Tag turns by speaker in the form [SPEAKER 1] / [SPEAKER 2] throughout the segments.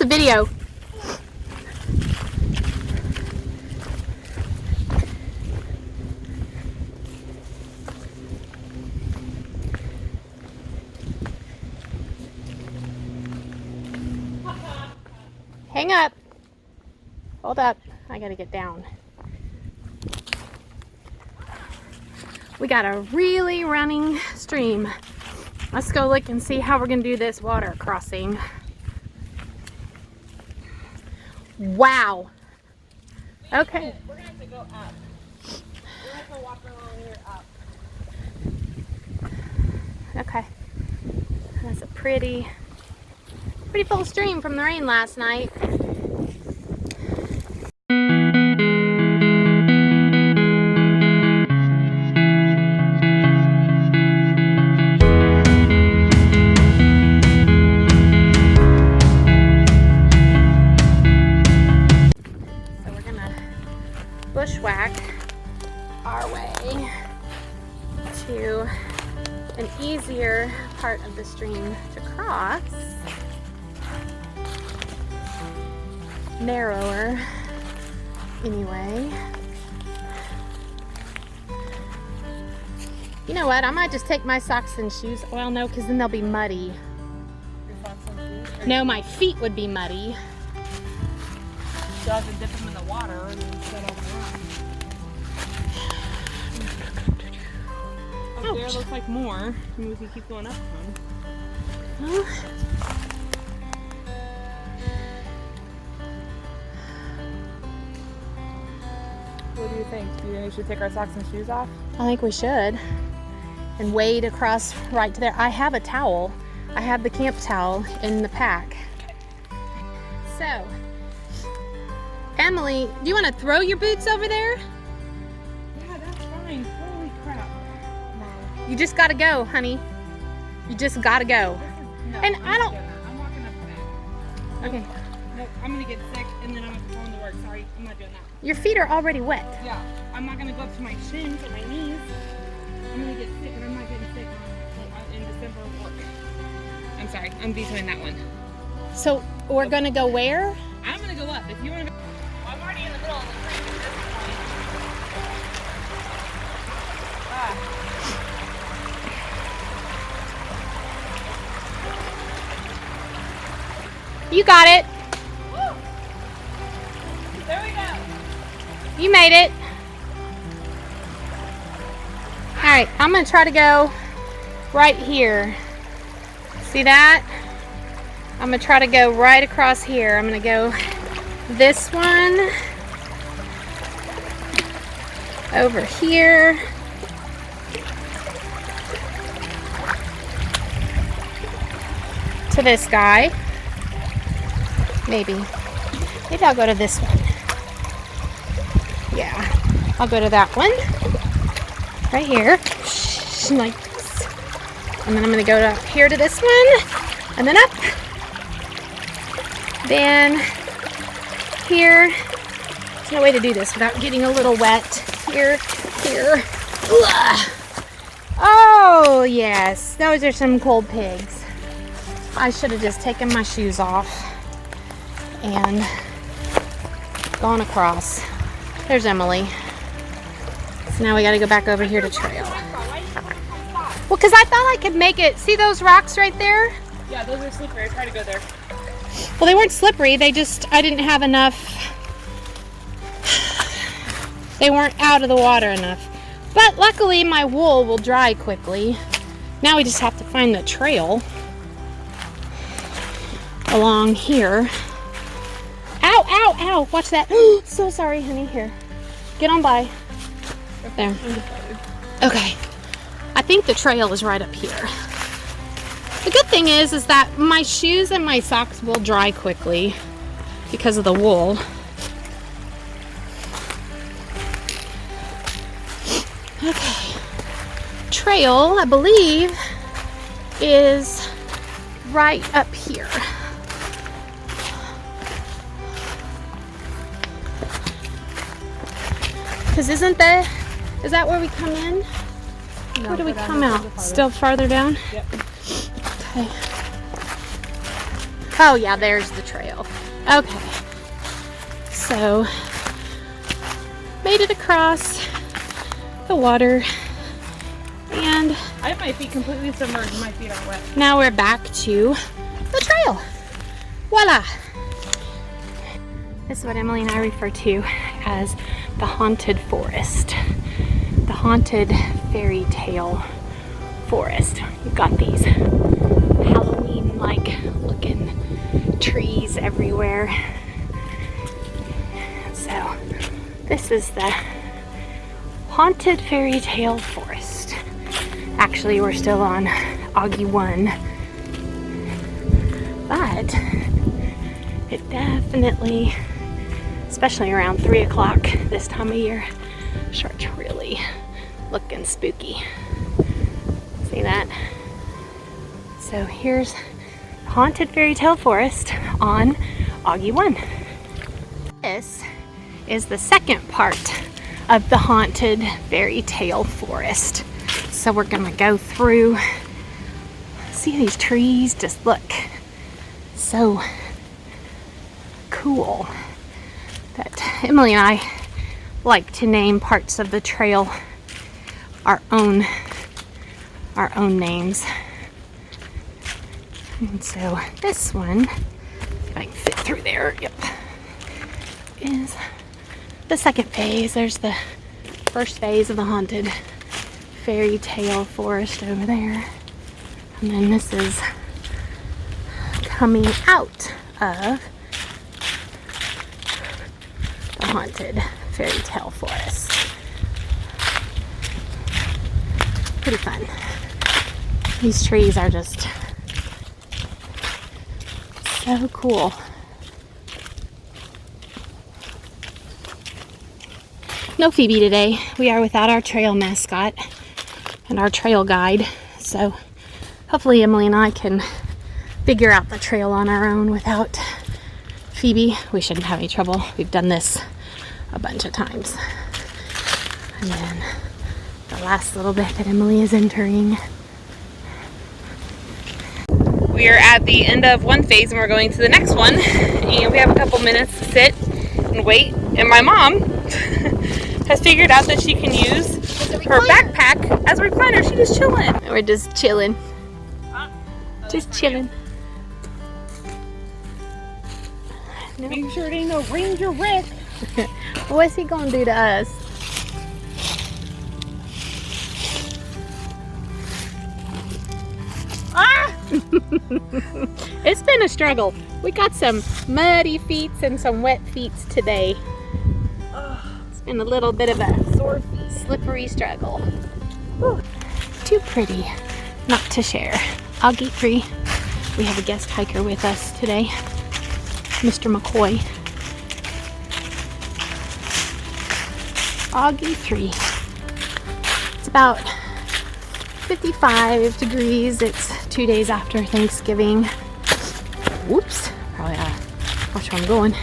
[SPEAKER 1] the video. Hang up. Hold up. I gotta get down. We got a really running stream. Let's go look and see how we're gonna do this water crossing. Wow. Okay.
[SPEAKER 2] We're gonna have to go up. We're gonna have to walk along here up.
[SPEAKER 1] Okay. That's a pretty full stream from the rain last night. Bushwhack our way to an easier part of the stream to cross, narrower anyway. You know what, I might just take my socks and shoes. Well, no, because then they'll be muddy.
[SPEAKER 2] Your socks and shoes?
[SPEAKER 1] No, my feet would be muddy.
[SPEAKER 2] So I have to dip them in the water and then set on the rock. Up there looks like more. Maybe we can keep going up one. What do you think? Do you think we should take our socks and shoes off?
[SPEAKER 1] I think we should. And wade across right to there. I have a towel. I have the camp towel in the pack. So, Emily, do you want to throw your boots over there?
[SPEAKER 2] Yeah, that's fine. Holy crap. No.
[SPEAKER 1] You just gotta go, honey. You just gotta go.
[SPEAKER 2] No,
[SPEAKER 1] And
[SPEAKER 2] I'm
[SPEAKER 1] I don't-
[SPEAKER 2] not doing that. I'm walking up that.
[SPEAKER 1] Okay.
[SPEAKER 2] Nope, I'm gonna get sick and then I'm gonna go into work. Sorry, I'm not doing that.
[SPEAKER 1] Your feet are already wet.
[SPEAKER 2] Yeah, I'm not gonna go up to my shins or my knees. I'm gonna get sick and I'm not getting sick in December of work. I'm sorry, I'm vetoing that one.
[SPEAKER 1] So, we're gonna go where?
[SPEAKER 2] I'm gonna go up. If you wanna go. I'm already in the middle of the creek at this point.
[SPEAKER 1] You got it.
[SPEAKER 2] Woo! There we go.
[SPEAKER 1] You made it. All right, I'm gonna try to go right here. See that? I'm gonna try to go right across here. I'm gonna go this one over here. To this guy. Maybe I'll go to this one. Yeah, I'll go to that one. Right here. Like this. And then I'm gonna go up here to this one. And then up. Then here. There's no way to do this without getting a little wet. Here. Ugh. Oh, yes. Those are some cold pigs. I should have just taken my shoes off and gone across. There's Emily. So now we got to go back over here to trail. Well, because I thought I could make it. See those rocks right there?
[SPEAKER 2] Yeah, those are slippery. I tried to go there.
[SPEAKER 1] Well, they weren't slippery. I didn't have enough. They weren't out of the water enough. But luckily my wool will dry quickly. Now we just have to find the trail along here. Ow, ow, ow. Watch that. So sorry, honey. Here. Get on by. There. Okay. I think the trail is right up here. The good thing is that my shoes and my socks will dry quickly because of the wool. Okay. Trail, I believe, is right up here. Because is that where we come in?
[SPEAKER 2] No,
[SPEAKER 1] Where do we come out? Still farther down?
[SPEAKER 2] Yep.
[SPEAKER 1] Okay. Oh yeah, there's the trail. Okay. So, made it across the water, and
[SPEAKER 2] I have my feet completely submerged. My feet are wet.
[SPEAKER 1] now we're back to the trail. Voila! This is what Emily and I refer to as the haunted forest. The haunted fairy tale forest. You've got these Halloween-like looking trees everywhere. So this is the haunted fairy tale forest. Actually, we're still on Augie 1, but it definitely, especially around 3 o'clock this time of year, starts really looking spooky. See that? So here's the haunted fairy tale forest on Augie 1. This is the second part of the haunted fairy tale forest. So we're gonna go through, see these trees just look so cool that Emily and I like to name parts of the trail our own names. And so this one, if I can fit through there, yep, is the second phase. There's the first phase of the haunted fairy tale forest over there. And then this is coming out of the haunted fairy tale forest. Pretty fun. These trees are just so cool. No Phoebe today. We are without our trail mascot and our trail guide. So hopefully Emily and I can figure out the trail on our own without Phoebe. We shouldn't have any trouble. We've done this a bunch of times. And then the last little bit that Emily is entering.
[SPEAKER 2] We are at the end of one phase and we're going to the next one. And we have a couple minutes to sit and wait. And my mom has figured out that she can use her backpack as a recliner. She's just chilling.
[SPEAKER 1] We're just chilling. Just chilling. No.
[SPEAKER 2] Make sure it ain't no Ranger Rick.
[SPEAKER 1] What's he gonna do to us?
[SPEAKER 2] Ah!
[SPEAKER 1] It's been a struggle. We got some muddy feet and some wet feet today. It's been a little bit of a
[SPEAKER 2] Sore feet.
[SPEAKER 1] slippery struggle. Whew. Too pretty not to share. Augie 3. We have a guest hiker with us today, Mr. McCoy. Augie 3. It's about 55 degrees. It's 2 days after Thanksgiving. Whoops. Probably watch where I'm going.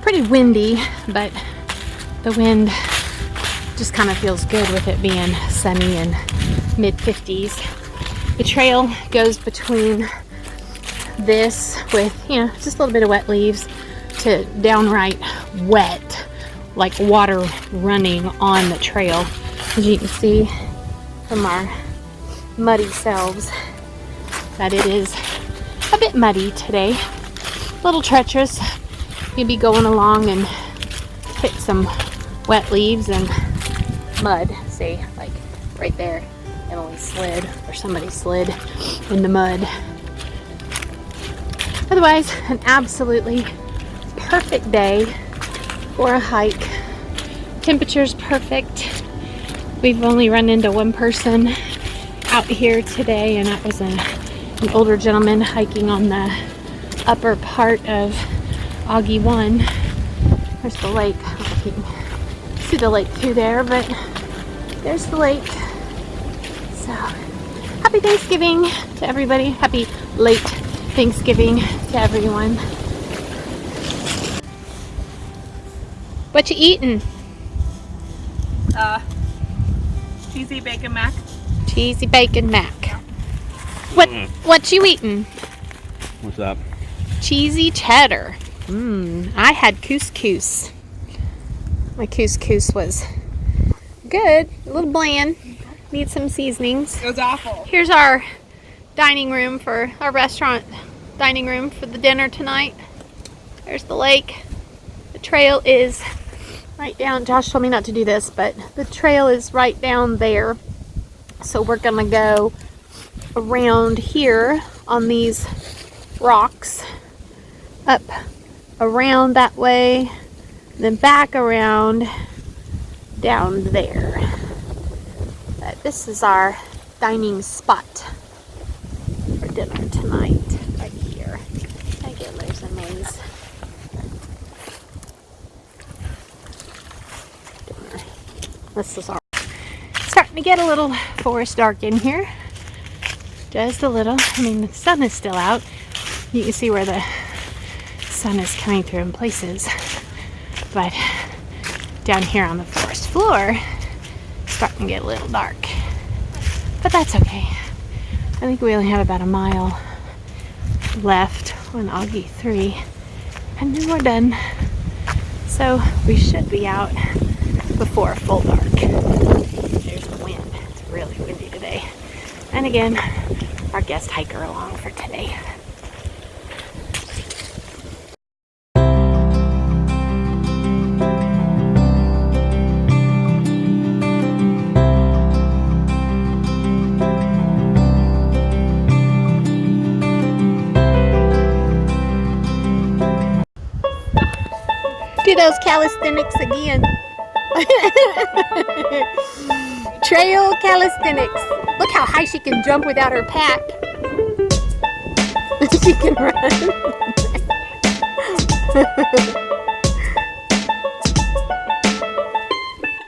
[SPEAKER 1] Pretty windy, but the wind just kind of feels good with it being sunny and mid-50s. The trail goes between this with, just a little bit of wet leaves to downright wet, like water running on the trail. As you can see from our muddy selves that it is a bit muddy today. A little treacherous. You'll be going along and hit some wet leaves and mud. See, like right there, Emily slid, or somebody slid in the mud. Otherwise, an absolutely perfect day for a hike. Temperature's perfect. We've only run into one person out here today, and that was an older gentleman hiking on the upper part of Augie 1. There's the lake. I don't know if you can see the lake through there, but there's the lake. So, happy Thanksgiving to everybody. Happy late Thanksgiving to everyone. What you eating?
[SPEAKER 2] Cheesy bacon mac.
[SPEAKER 1] Cheesy bacon mac. What you eating?
[SPEAKER 3] What's up?
[SPEAKER 1] Cheesy cheddar. I had couscous. My couscous was good, a little bland. Need some seasonings.
[SPEAKER 2] It was awful.
[SPEAKER 1] Here's our dining room for our restaurant dining room for the dinner tonight. There's the lake. The trail is right down. Josh told me not to do this, but the trail is right down there. So we're gonna go around here on these rocks, up around that way, then back around down there. But this is our dining spot for dinner tonight, right here. Again, there's a maze. Dinner. This is our. Starting to get a little forest dark in here. Just a little. I mean, the sun is still out. You can see where the sun is coming through in places. But down here on the forest floor, it's starting to get a little dark. But that's okay. I think we only have about a mile left on Augie 3. And then we're done. So we should be out before full dark. There's the wind. It's really windy today. And again, our guest hiker along for today. Do those calisthenics again. Trail calisthenics. Look how high she can jump without her pack. She can run.